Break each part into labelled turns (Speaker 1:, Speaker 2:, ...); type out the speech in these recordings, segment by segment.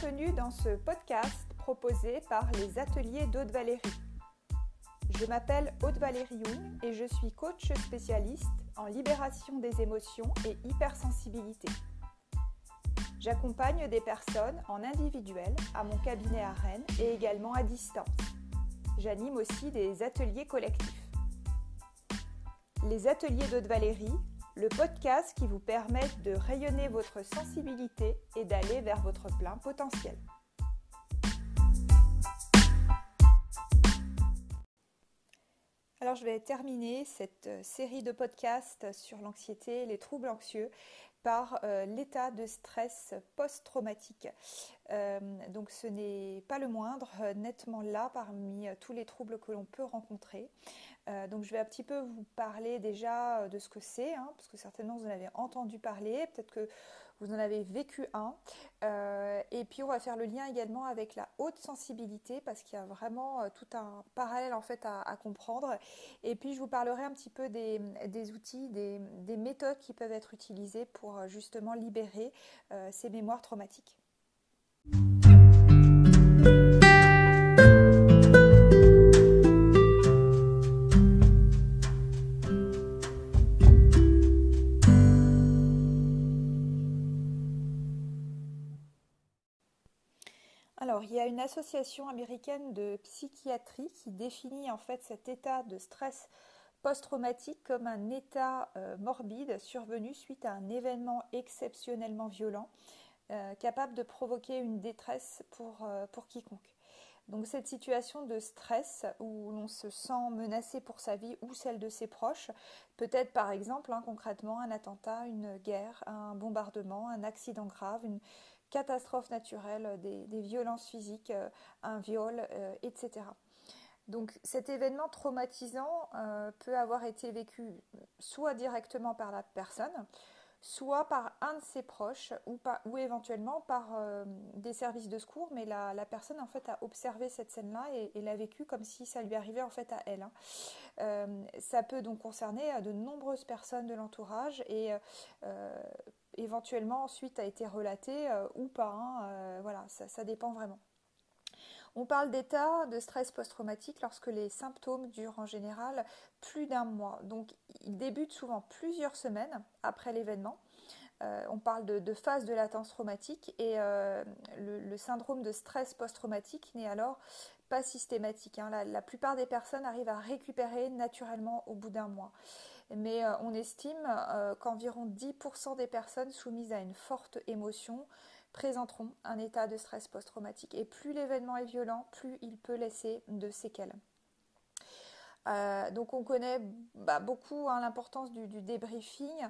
Speaker 1: Bienvenue dans ce podcast proposé par les ateliers d'Aude Valérie. Je m'appelle Aude Valérie Young et je suis coach spécialiste en libération des émotions et hypersensibilité. J'accompagne des personnes en individuel à mon cabinet à Rennes et également à distance. J'anime aussi des ateliers collectifs. Les ateliers d'Aude Valérie, le podcast qui vous permet de rayonner votre sensibilité et d'aller vers votre plein potentiel. Alors je vais terminer cette série de podcasts sur l'anxiété et les troubles anxieux par l'état de stress post-traumatique. Donc ce n'est pas le moindre, nettement là parmi tous les troubles que l'on peut rencontrer. Donc je vais un petit peu vous parler déjà de ce que c'est, parce que certainement vous en avez entendu parler, peut-être que vous en avez vécu un. Et puis on va faire le lien également avec la haute sensibilité parce qu'il y a vraiment tout un parallèle en fait à comprendre. Et puis je vous parlerai un petit peu des outils, des méthodes qui peuvent être utilisées pour justement libérer ces mémoires traumatiques. Alors, il y a une association américaine de psychiatrie qui définit en fait cet état de stress post-traumatique comme un état morbide survenu suite à un événement exceptionnellement violent, capable de provoquer une détresse pour quiconque. Donc cette situation de stress où l'on se sent menacé pour sa vie ou celle de ses proches, peut être par exemple concrètement un attentat, une guerre, un bombardement, un accident grave, une catastrophe naturelle, des violences physiques, un viol, etc. Donc cet événement traumatisant peut avoir été vécu soit directement par la personne, soit par un de ses proches ou éventuellement par des services de secours, mais la personne en fait a observé cette scène-là et l'a vécue comme si ça lui arrivait en fait à elle. Ça peut donc concerner de nombreuses personnes de l'entourage et éventuellement ensuite a été relaté ou pas. Voilà, ça dépend vraiment. On parle d'état de stress post-traumatique lorsque les symptômes durent en général plus d'un mois. Donc, ils débutent souvent plusieurs semaines après l'événement. On parle de phase de latence traumatique et le syndrome de stress post-traumatique n'est alors pas systématique. La plupart des personnes arrivent à récupérer naturellement au bout d'un mois. Mais on estime qu'environ 10% des personnes soumises à une forte émotion présenteront un état de stress post-traumatique. Et plus l'événement est violent, plus il peut laisser de séquelles. Donc on connaît beaucoup l'importance du débriefing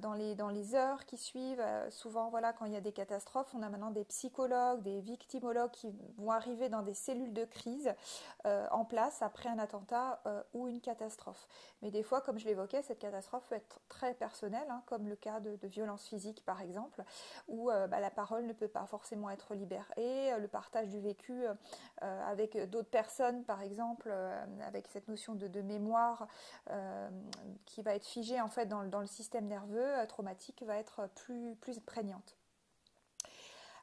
Speaker 1: dans les heures qui suivent. Souvent, quand il y a des catastrophes, on a maintenant des psychologues, des victimologues qui vont arriver dans des cellules de crise en place après un attentat ou une catastrophe. Mais des fois, comme je l'évoquais, cette catastrophe peut être très personnelle, comme le cas de violences physiques par exemple, où la parole ne peut pas forcément être libérée, le partage du vécu avec d'autres personnes par exemple, avec cette notion de mémoire qui va être figée en fait dans le système nerveux traumatique va être plus prégnante.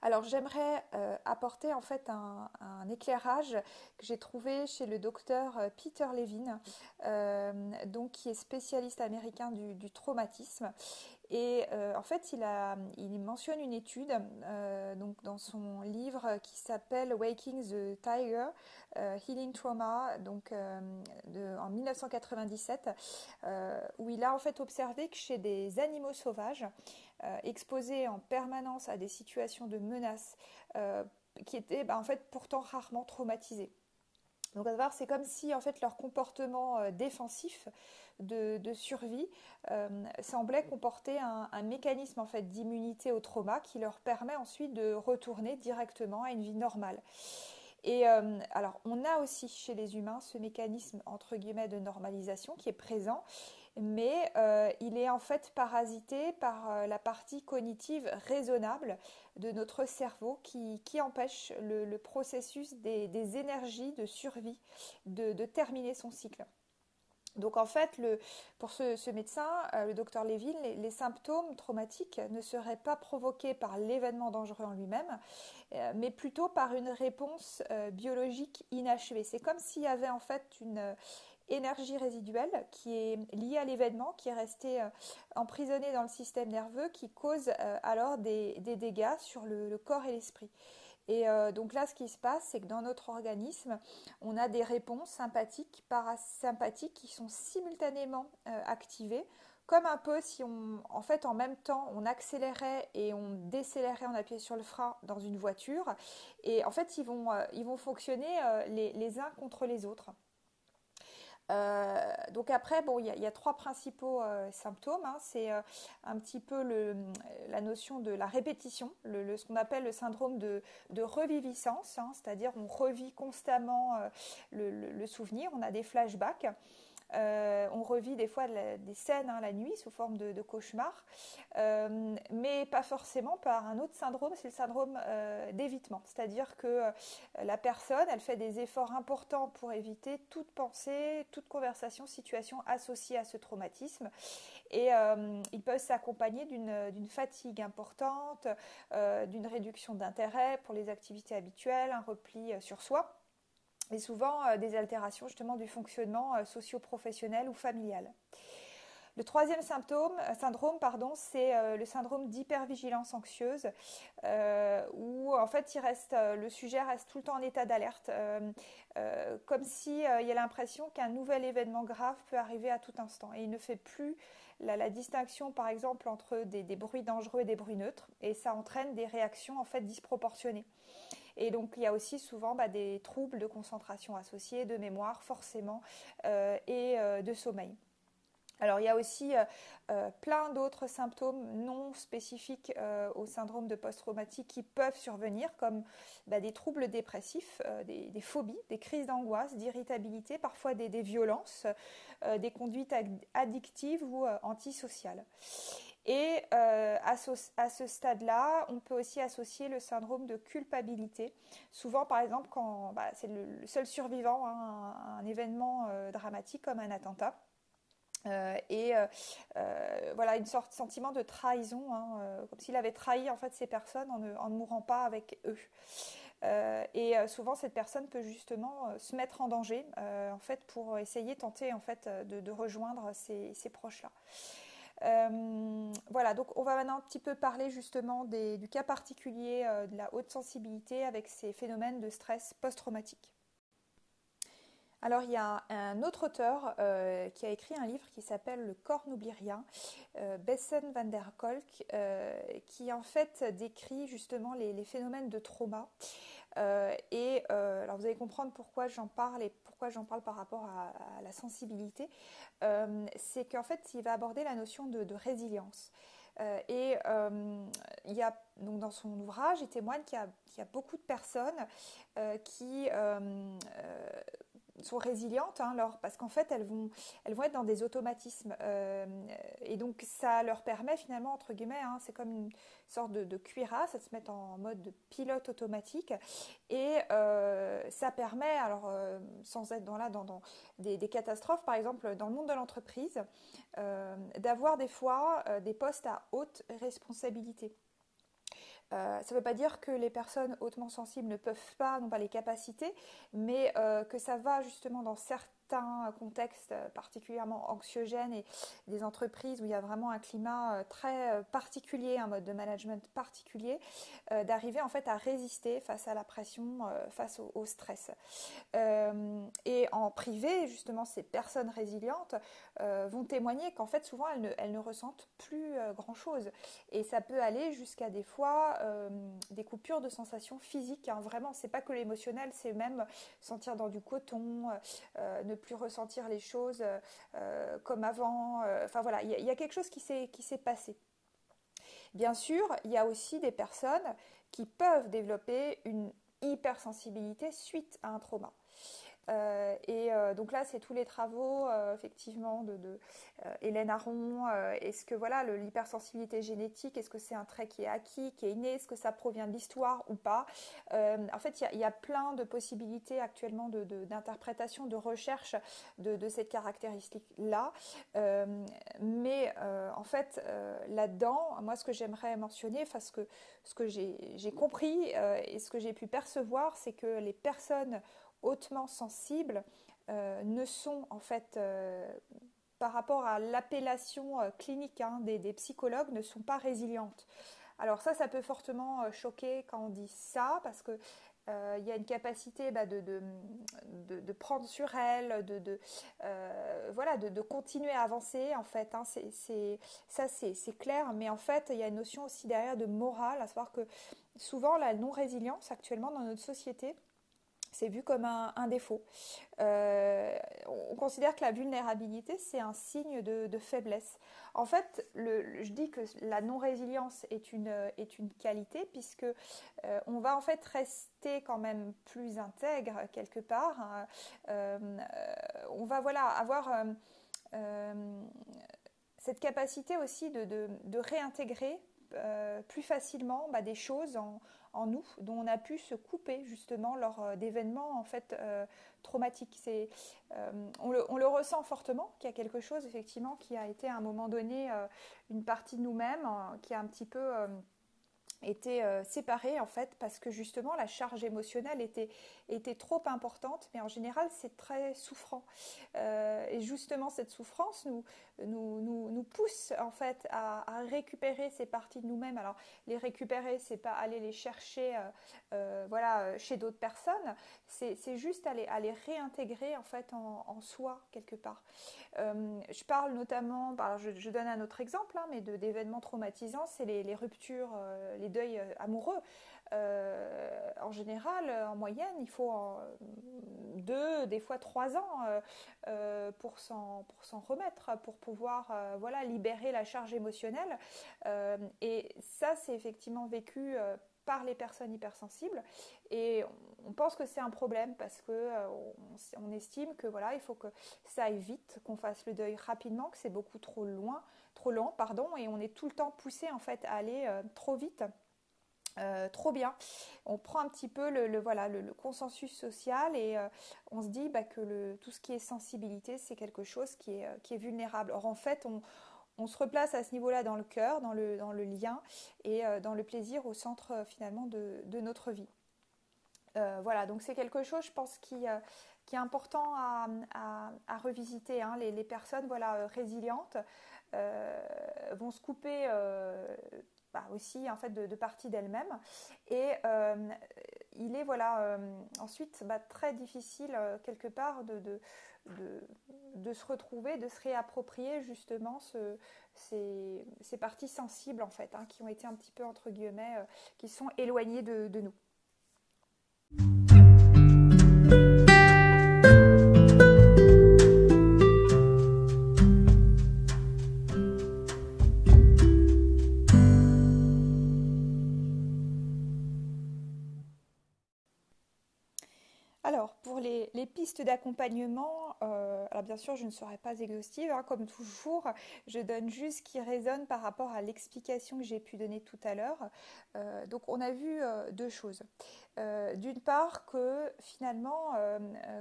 Speaker 1: Alors j'aimerais apporter en fait un éclairage que j'ai trouvé chez le docteur Peter Levine, donc qui est spécialiste américain du traumatisme. Et en fait, il mentionne une étude donc dans son livre qui s'appelle Waking the Tiger, Healing Trauma, donc en 1997, où il a en fait observé que chez des animaux sauvages exposés en permanence à des situations de menace qui étaient en fait pourtant rarement traumatisés. Donc à savoir, c'est comme si en fait leur comportement défensif de survie semblait comporter un mécanisme en fait d'immunité au trauma qui leur permet ensuite de retourner directement à une vie normale. Et alors on a aussi chez les humains ce mécanisme entre guillemets de normalisation qui est présent, mais il est en fait parasité par la partie cognitive raisonnable de notre cerveau qui empêche le processus des énergies de survie de terminer son cycle. Donc en fait, pour ce médecin, le docteur Levin, les symptômes traumatiques ne seraient pas provoqués par l'événement dangereux en lui-même, mais plutôt par une réponse biologique inachevée. C'est comme s'il y avait en fait une énergie résiduelle qui est liée à l'événement, qui est restée emprisonnée dans le système nerveux, qui cause alors des dégâts sur le corps et l'esprit. Et donc là, ce qui se passe, c'est que dans notre organisme, on a des réponses sympathiques, parasympathiques qui sont simultanément activées, comme un peu si en fait, en même temps, on accélérait et on décélérait, on appuyait sur le frein dans une voiture. Et en fait, ils vont fonctionner les uns contre les autres. Donc après, bon, il y a trois principaux symptômes, hein. C'est un petit peu la notion de la répétition, ce qu'on appelle le syndrome de reviviscence, hein, c'est-à-dire on revit constamment le souvenir, on a des flashbacks. On revit des fois des scènes la nuit sous forme de cauchemar, mais pas forcément par un autre syndrome, c'est le syndrome d'évitement. C'est-à-dire que la personne, elle fait des efforts importants pour éviter toute pensée, toute conversation, situation associée à ce traumatisme. Et ils peuvent s'accompagner d'une fatigue importante, d'une réduction d'intérêt pour les activités habituelles, un repli sur soi et souvent des altérations justement du fonctionnement socio-professionnel ou familial. Le troisième syndrome, c'est le syndrome d'hypervigilance anxieuse, où en fait le sujet reste tout le temps en état d'alerte, comme si il y a l'impression qu'un nouvel événement grave peut arriver à tout instant. Et il ne fait plus la distinction, par exemple, entre des bruits dangereux et des bruits neutres, et ça entraîne des réactions en fait disproportionnées. Et donc, il y a aussi souvent des troubles de concentration associés, de mémoire forcément, et de sommeil. Alors, il y a aussi plein d'autres symptômes non spécifiques au syndrome de post-traumatique qui peuvent survenir, comme des troubles dépressifs, des phobies, des crises d'angoisse, d'irritabilité, parfois des violences, des conduites addictives ou antisociales. Et à ce stade-là, on peut aussi associer le syndrome de culpabilité. Souvent, par exemple, quand c'est le seul survivant à un événement dramatique comme un attentat. Voilà, une sorte de sentiment de trahison, comme s'il avait trahi en fait ces personnes en ne mourant pas avec eux. Souvent, cette personne peut justement se mettre en danger en fait, pour tenter en fait, de rejoindre ces proches-là. Voilà, donc on va maintenant un petit peu parler justement du cas particulier de la haute sensibilité avec ces phénomènes de stress post-traumatique. Alors il y a un autre auteur qui a écrit un livre qui s'appelle Le corps n'oublie rien, Bessem van der Kolk, qui en fait décrit justement les phénomènes de trauma. Alors vous allez comprendre pourquoi j'en parle et pourquoi j'en parle par rapport à la sensibilité. C'est qu'en fait il va aborder la notion de résilience. Il y a donc dans son ouvrage, il témoigne qu'il y a beaucoup de personnes qui sont résilientes, parce qu'en fait elles vont être dans des automatismes, et donc ça leur permet finalement, entre guillemets, c'est comme une sorte de cuirasse, ça se met en mode de pilote automatique, et ça permet, alors sans être dans des catastrophes, par exemple dans le monde de l'entreprise, d'avoir des fois des postes à haute responsabilité. Ça ne veut pas dire que les personnes hautement sensibles n'ont pas les capacités, mais que ça va justement dans certains contextes particulièrement anxiogènes et des entreprises où il y a vraiment un climat très particulier, un mode de management particulier, d'arriver en fait à résister face à la pression, face au stress. Et en privé, justement, ces personnes résilientes vont témoigner qu'en fait souvent elles ne ressentent plus grand-chose. Et ça peut aller jusqu'à des fois des coupures de sensations physiques. Vraiment, c'est pas que l'émotionnel, c'est même sentir dans du coton, ne plus ressentir les choses comme avant. Enfin voilà, il y a quelque chose qui s'est passé. Bien sûr, il y a aussi des personnes qui peuvent développer une hypersensibilité suite à un trauma. Donc là, c'est tous les travaux, effectivement, de Hélène Aron. Est-ce que voilà, l'hypersensibilité génétique, est-ce que c'est un trait qui est acquis, qui est inné, est-ce que ça provient de l'histoire ou pas? En fait, il y a plein de possibilités actuellement d'interprétation, de recherche de cette caractéristique-là. Euh, en fait, là-dedans, moi, ce que j'aimerais mentionner, enfin, ce que j'ai compris et ce que j'ai pu percevoir, c'est que les personnes hautement sensibles ne sont en fait par rapport à l'appellation clinique des psychologues ne sont pas résilientes. Alors ça peut fortement choquer quand on dit ça parce que il y a une capacité de prendre sur elle, voilà, de continuer à avancer en fait. C'est clair, mais en fait il y a une notion aussi derrière de morale, à savoir que souvent la non-résilience actuellement dans notre société c'est vu comme un défaut. On considère que la vulnérabilité, c'est un signe de faiblesse. En fait, je dis que la non-résilience est une qualité puisque on va en fait rester quand même plus intègre quelque part. On va voilà, avoir euh, cette capacité aussi de réintégrer plus facilement des choses en nous dont on a pu se couper justement lors d'événements en fait traumatiques. On le ressent fortement qu'il y a quelque chose effectivement qui a été à un moment donné une partie de nous-mêmes qui a un petit peu étaient séparés en fait parce que justement la charge émotionnelle était trop importante, mais en général c'est très souffrant et justement cette souffrance nous pousse en fait à récupérer ces parties de nous-mêmes. Alors les récupérer, c'est pas aller les chercher voilà, chez d'autres personnes, c'est juste à les réintégrer en fait en soi quelque part. Je parle notamment, alors je donne un autre exemple, mais d'événements traumatisants, c'est les ruptures, les deuils amoureux. En général, en moyenne, il faut 2, des fois 3 ans pour s'en remettre, pour pouvoir voilà, libérer la charge émotionnelle. Et ça, c'est effectivement vécu par les personnes hypersensibles et on pense que c'est un problème parce que on estime que voilà il faut que ça aille vite, qu'on fasse le deuil rapidement, que c'est beaucoup trop lent pardon, et on est tout le temps poussé en fait à aller trop vite. Trop bien. On prend un petit peu voilà, le consensus social et on se dit que tout ce qui est sensibilité, c'est quelque chose qui est vulnérable. Or, en fait, on se replace à ce niveau-là dans le cœur, dans le lien et dans le plaisir au centre finalement de notre vie. Voilà, donc c'est quelque chose, je pense, qui est important à revisiter. Les personnes voilà, résilientes vont se couper aussi en fait, de parties d'elles-mêmes. Et il est voilà, ensuite très difficile quelque part de se retrouver, de se réapproprier justement ces parties sensibles en fait, qui ont été un petit peu entre guillemets, qui sont éloignées de nous. Alors, pour les pistes d'accompagnement, alors bien sûr, je ne serai pas exhaustive, comme toujours, je donne juste ce qui résonne par rapport à l'explication que j'ai pu donner tout à l'heure. Donc, on a vu deux choses. D'une part, que finalement,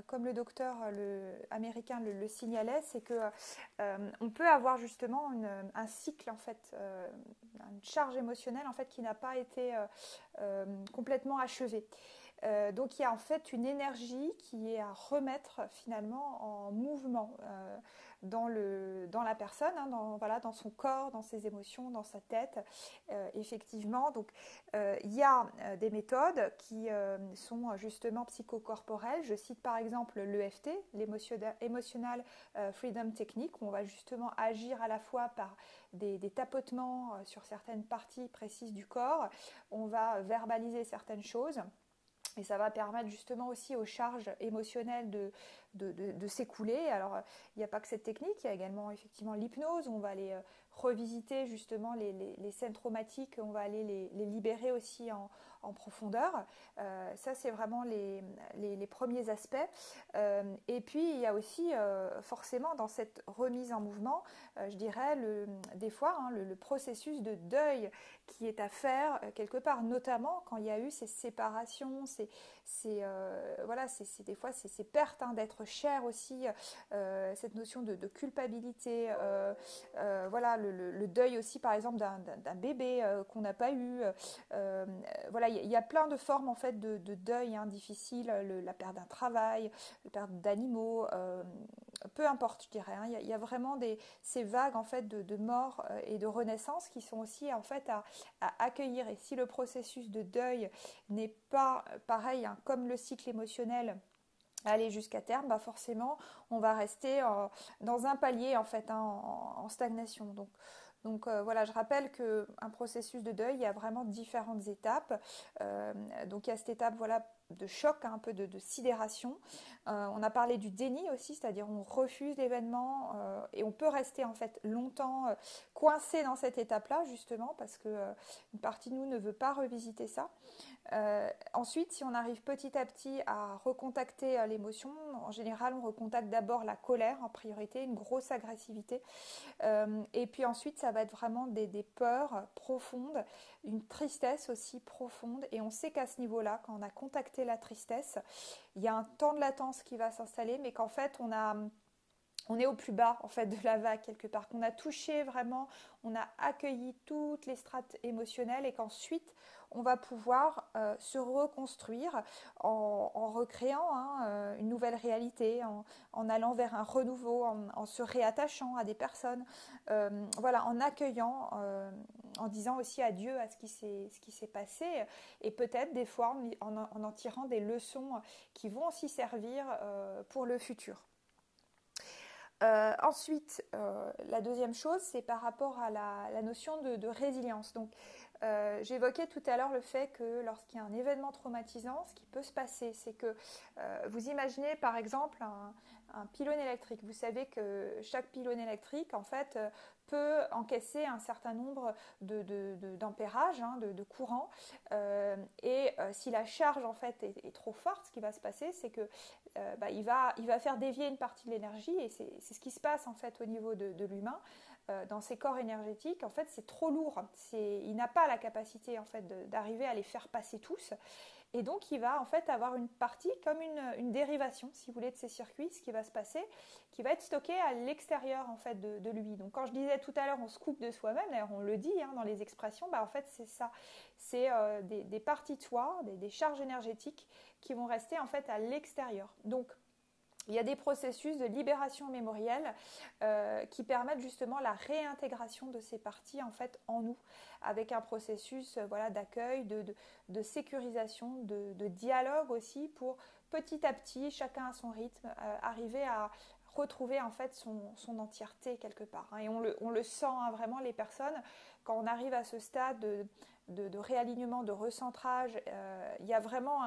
Speaker 1: comme le docteur américain le signalait, c'est que on peut avoir justement un cycle, en fait, une charge émotionnelle en fait, qui n'a pas été complètement achevée. Donc il y a en fait une énergie qui est à remettre finalement en mouvement dans la personne, voilà, dans son corps, dans ses émotions, dans sa tête. Effectivement, donc il y a des méthodes qui sont justement psychocorporelles. Je cite par exemple l'EFT, l'Emotional Freedom Technique, où on va justement agir à la fois par des tapotements sur certaines parties précises du corps. On va verbaliser certaines choses. Et ça va permettre justement aussi aux charges émotionnelles de s'écouler. Alors, il n'y a pas que cette technique, il y a également effectivement l'hypnose, où on va aller revisiter justement les scènes traumatiques, on va aller les libérer aussi en profondeur. Ça, c'est vraiment les premiers aspects. Et puis, il y a aussi forcément dans cette remise en mouvement, je dirais, des fois, le processus de deuil qui est à faire quelque part, notamment quand il y a eu ces séparations, voilà, des fois ces pertes d'être cher aussi, cette notion de culpabilité, voilà, le deuil aussi par exemple d'un bébé qu'on n'a pas eu. Voilà, il y a plein de formes en fait de deuil difficiles, la perte d'un travail, la perte d'animaux, peu importe, je dirais. Il y a vraiment ces vagues en fait de mort et de renaissance qui sont aussi en fait à accueillir. Et si le processus de deuil n'est pas pareil, comme le cycle émotionnel, aller jusqu'à terme, forcément, on va rester dans un palier en fait, en stagnation. Donc voilà, je rappelle qu'un processus de deuil, il y a vraiment différentes étapes. Donc il y a cette étape voilà, de choc, un peu de sidération. On a parlé du déni aussi, c'est-à-dire on refuse l'événement et on peut rester en fait longtemps coincé dans cette étape-là justement parce que une partie de nous ne veut pas revisiter ça. Ensuite, si on arrive petit à petit à recontacter l'émotion, en général, on recontacte d'abord la colère en priorité, une grosse agressivité. Et puis ensuite, ça va être vraiment des peurs profondes, une tristesse aussi profonde. Et on sait qu'à ce niveau-là, quand on a contacté la tristesse, il y a un temps de latence qui va s'installer, mais qu'en fait, on est au plus bas en fait de la vague quelque part, qu'on a touché vraiment, on a accueilli toutes les strates émotionnelles et qu'ensuite on va pouvoir se reconstruire en recréant une nouvelle réalité, en allant vers un renouveau, en se réattachant à des personnes, voilà, en accueillant, en disant aussi adieu à ce qui s'est passé et peut-être des fois en tirant des leçons qui vont aussi servir pour le futur. Ensuite, la deuxième chose, c'est par rapport à la notion de résilience. Donc, j'évoquais tout à l'heure le fait que lorsqu'il y a un événement traumatisant, ce qui peut se passer, c'est que vous imaginez par exemple un pylône électrique. Vous savez que chaque pylône électrique, en fait, peut encaisser un certain nombre d'ampérages, de courant. Et si la charge en fait est trop forte, ce qui va se passer, c'est que il va faire dévier une partie de l'énergie et c'est ce qui se passe en fait au niveau de l'humain. Dans ses corps énergétiques, en fait, c'est trop lourd. Il n'a pas la capacité en fait d'arriver à les faire passer tous. Et donc, il va en fait avoir une partie comme une dérivation, si vous voulez, de ces circuits, ce qui va se passer, qui va être stocké à l'extérieur en fait de lui. Donc, quand je disais tout à l'heure, on se coupe de soi-même, d'ailleurs on le dit dans les expressions, en fait c'est ça, c'est des parties de soi, des charges énergétiques qui vont rester en fait à l'extérieur. Donc, il y a des processus de libération mémorielle qui permettent justement la réintégration de ces parties en fait en nous, avec un processus voilà, d'accueil, de sécurisation, de dialogue aussi pour petit à petit, chacun à son rythme, arriver à retrouver en fait son entièreté quelque part. Et on le sent vraiment les personnes, quand on arrive à ce stade de réalignement, de recentrage, il y a vraiment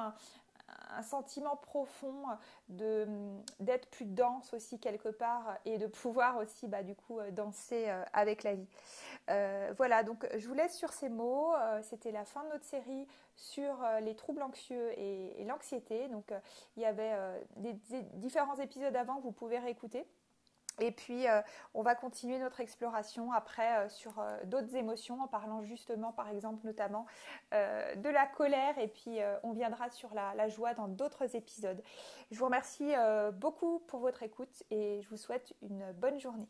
Speaker 1: un sentiment profond d'être plus dense aussi quelque part et de pouvoir aussi du coup danser avec la vie. Voilà, donc je vous laisse sur ces mots. C'était la fin de notre série sur les troubles anxieux et l'anxiété. Donc il y avait des différents épisodes avant que vous pouvez réécouter. Et puis, on va continuer notre exploration après sur d'autres émotions en parlant justement, par exemple, notamment de la colère. Et puis, on viendra sur la joie dans d'autres épisodes. Je vous remercie beaucoup pour votre écoute et je vous souhaite une bonne journée.